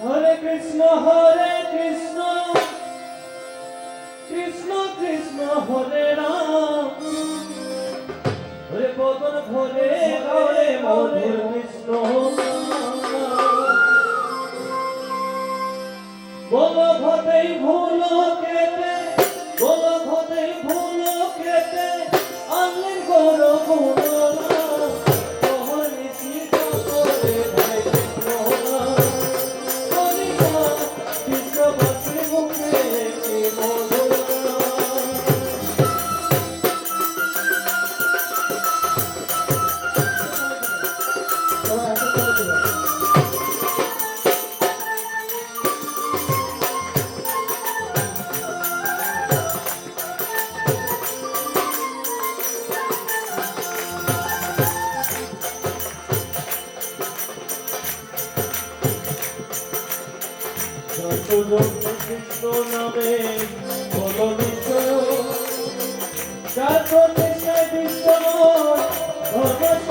হরে কৃষ্ণ কৃষ্ণ কৃষ্ণ হরে রাম হরে বদন ভরে হরে মধুর কৃষ্ণ বলো ভতেই ভুলো কেটে বলো ভতেই ভুলো কেটে আনলেন গৌর গুণ কৃষ্ণ নামে বলো বিষয় যার প্রতিষ্ঠায় বিশ্ব ধর্ম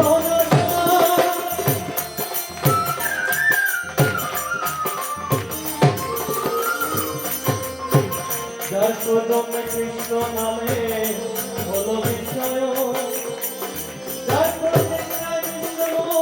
যার প্রজন্মে কৃষ্ণ নামে বলো বিষয় যার প্রতিষ্ঠায় বিশ্ব ধর্ম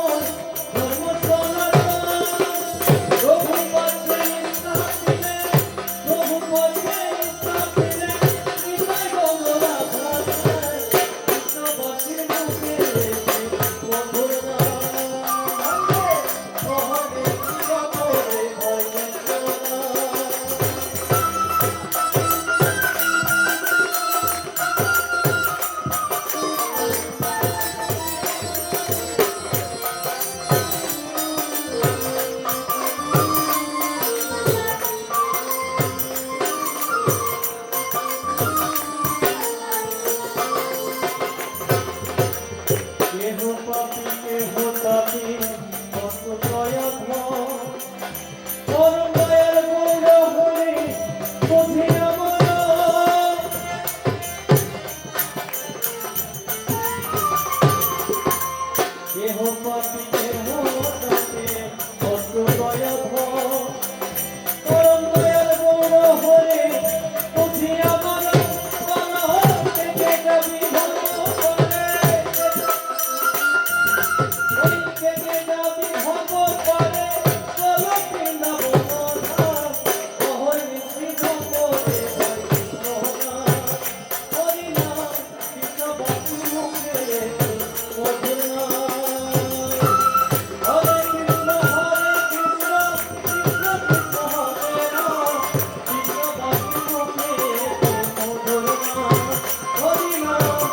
হরি নাম